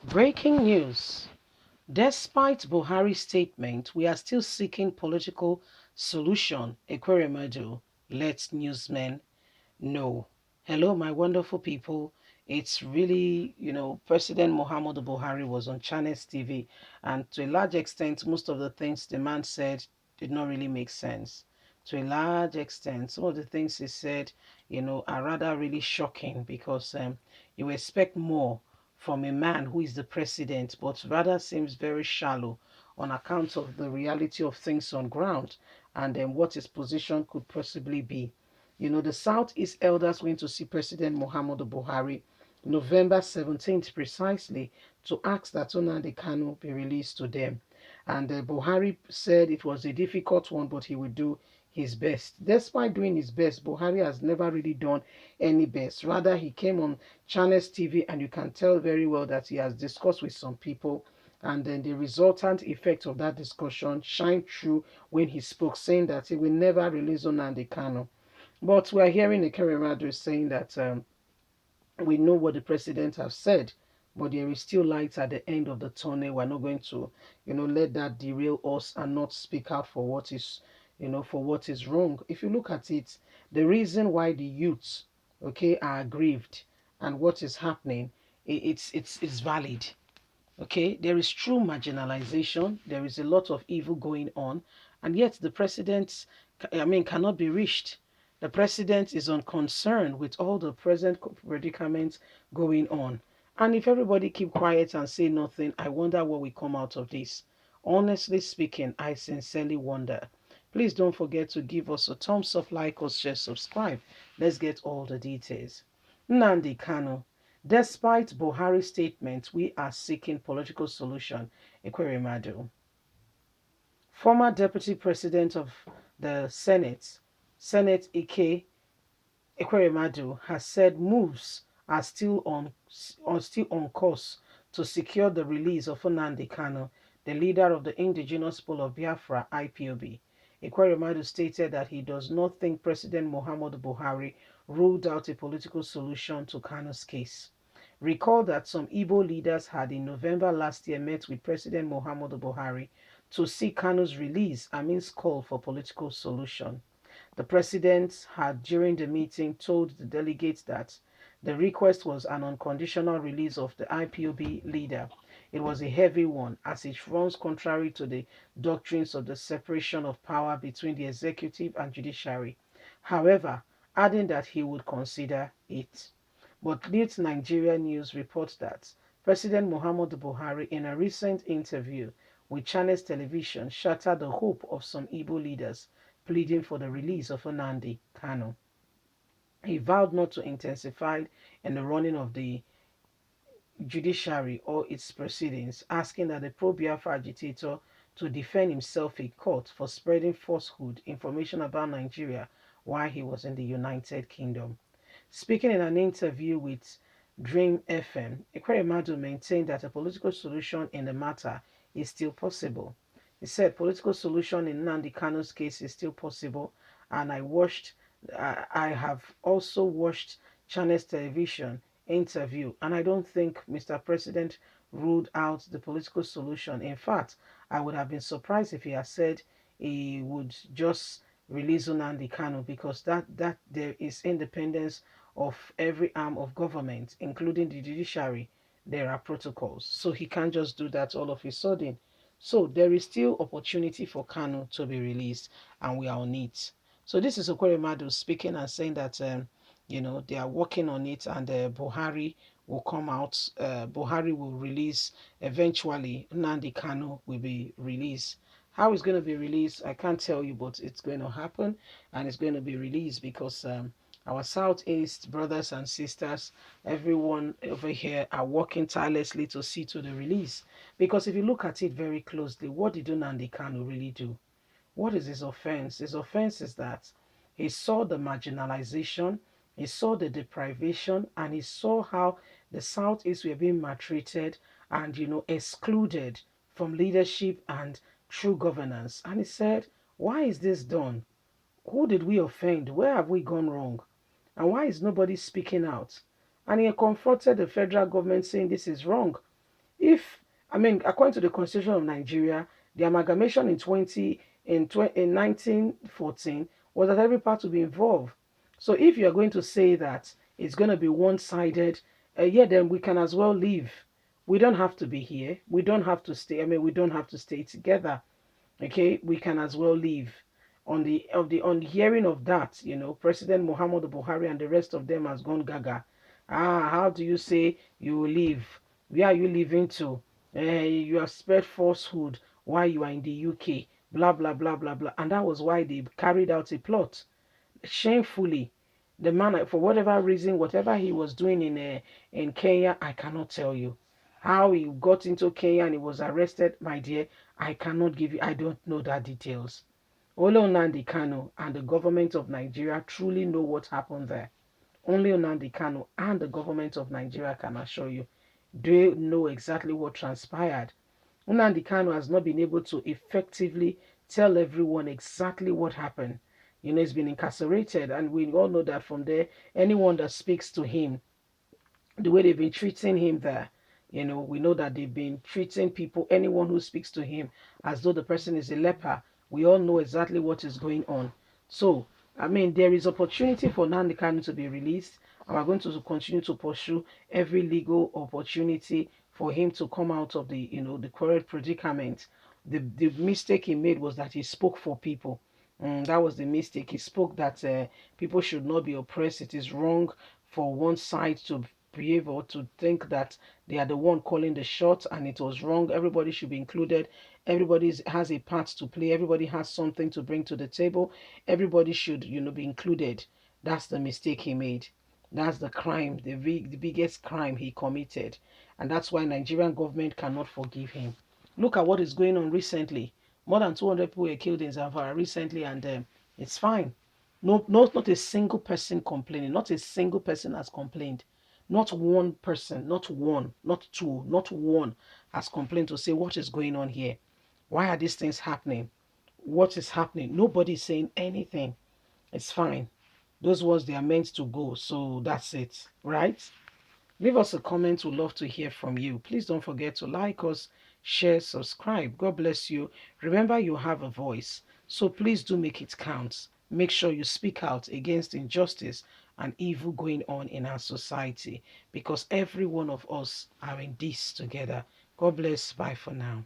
Breaking news. Despite Buhari's statement, we are still seeking political solution, Ekweremadu lets newsmen know. Hello, my wonderful people. It's really, President Muhammadu Buhari was on Channels TV, and to a large extent, most of the things the man said did not really make sense. To a large extent, some of the things he said, are rather really shocking because you expect more from a man who is the president, but rather seems very shallow on account of the reality of things on ground and what his position could possibly be. The Southeast elders went to see President Muhammadu Buhari November 17th precisely to ask that Nnamdi Kanu be released to them. And Buhari said it was a difficult one, but he would do his best. Despite doing his best, Buhari has never really done any best. Rather, he came on Channels TV, and you can tell very well that he has discussed with some people. And then the resultant effect of that discussion shined through when he spoke, saying that he will never release Nnamdi Kanu. But we are hearing the Keremadu saying that we know what the president has said, but there is still light at the end of the tunnel. We're not going to, let that derail us and not speak out for what is, for what is wrong. If you look at it, the reason why the youths, okay, are aggrieved and what is happening, it's valid. Okay, there is true marginalization. There is a lot of evil going on, and yet the president, cannot be reached. The president is unconcerned with all the present predicaments going on. And if everybody keep quiet and say nothing, I wonder what will come out of this. Honestly speaking, I sincerely wonder. Please don't forget to give us a thumbs up, like us, share, subscribe. Let's get all the details. Nnamdi Kanu. Despite Buhari's statement, we are seeking political solution, Ekweremadu. Former Deputy President of the Senate Ike Ekweremadu, has said moves are still on course to secure the release of Nnamdi Kanu, the leader of the indigenous people of Biafra (IPOB). Ekweremadu stated that he does not think President Muhammadu Buhari ruled out a political solution to Kanu's case. Recall that some Igbo leaders had in November last year met with President Muhammadu Buhari to seek Kanu's release amidst call for political solution. The president had, during the meeting, told the delegates that the request was an unconditional release of the IPOB leader. It was a heavy one, as it runs contrary to the doctrines of the separation of power between the executive and judiciary. However, adding that he would consider it. But Leeds Nigeria News reports that President Muhammadu Buhari, in a recent interview with Channels Television, shattered the hope of some Igbo leaders pleading for the release of Nnamdi Kanu. He vowed not to intensify in the running of the judiciary or its proceedings, asking that the pro-Biafra agitator to defend himself in court for spreading falsehood information about Nigeria while he was in the United Kingdom. Speaking in an interview with Dream FM, Ekweremadu maintained that a political solution in the matter is still possible. He said political solution in Nnamdi Kanu's case is still possible, and I have also watched Channels Television interview, and I don't think Mr. President ruled out the political solution. In fact, I would have been surprised if he had said he would just release Nnamdi Kanu, because that there is independence of every arm of government, including the judiciary. There are protocols, so he can't just do that all of a sudden. So there is still opportunity for Kanu to be released, and we are on it. So this is Okweremadu speaking and saying that they are working on it, and Buhari will come out. Buhari will release eventually. Nnamdi Kanu will be released. How it's going to be released, I can't tell you, but it's going to happen, and it's going to be released because our Southeast brothers and sisters, everyone over here are working tirelessly to see to the release. Because if you look at it very closely, what did Nnamdi Kanu really do? What is his offense? His offense is that he saw the marginalization, he saw the deprivation, and he saw how the Southeast were being maltreated and, excluded from leadership and true governance. And he said, why is this done? Who did we offend? Where have we gone wrong? And why is nobody speaking out? And he confronted the federal government saying this is wrong. If, I mean, according to the Constitution of Nigeria, the amalgamation in 1914 was that every part will be involved. So if you are going to say that it's going to be one-sided, yeah, then we can as well leave. We don't have to be here. We don't have to stay. I mean, we don't have to stay together. Okay, we can as well leave. On the hearing of that, President Muhammad Buhari and the rest of them has gone gaga. How do you say you will leave? Where are you leaving to? You have spread falsehood while you are in the UK. Blah blah blah blah blah. And that was why they carried out a plot shamefully. The man, for whatever reason, whatever he was doing in Kenya, I cannot tell you. How he got into Kenya and he was arrested, my dear, I cannot give you. I don't know that details. Only Nnamdi Kanu and the government of Nigeria truly know what happened there. Only Nnamdi Kanu and the government of Nigeria can assure you. They know exactly what transpired. Nnamdi Kanu has not been able to effectively tell everyone exactly what happened. He's been incarcerated, and we all know that from there, anyone that speaks to him, the way they've been treating him there, we know that they've been treating people, anyone who speaks to him, as though the person is a leper. We all know exactly what is going on. So, I mean, there is opportunity for Nnamdi Kanu to be released, and we're going to continue to pursue every legal opportunity for him to come out of the current predicament. The mistake he made was that he spoke for people. That was the mistake. He spoke that people should not be oppressed. It is wrong for one side to behave or to think that they are the one calling the shots, and it was wrong. Everybody should be included. Everybody has a part to play. Everybody has something to bring to the table. Everybody should, be included. That's the mistake he made. That's the crime, the biggest crime he committed. And that's why Nigerian government cannot forgive him. Look at what is going on recently. More than 200 people were killed in Zamfara recently, and it's fine. No, no, not a single person complaining. Not a single person has complained. Not one person, not one, not two, not one has complained to say what is going on here. Why are these things happening? What is happening? Nobody is saying anything. It's fine. Those ones, they are meant to go. So that's it, right? Leave us a comment. We'd love to hear from you. Please don't forget to like us, share, subscribe. God bless you. Remember, you have a voice. So please do make it count. Make sure you speak out against injustice and evil going on in our society, because every one of us are in this together. God bless. Bye for now.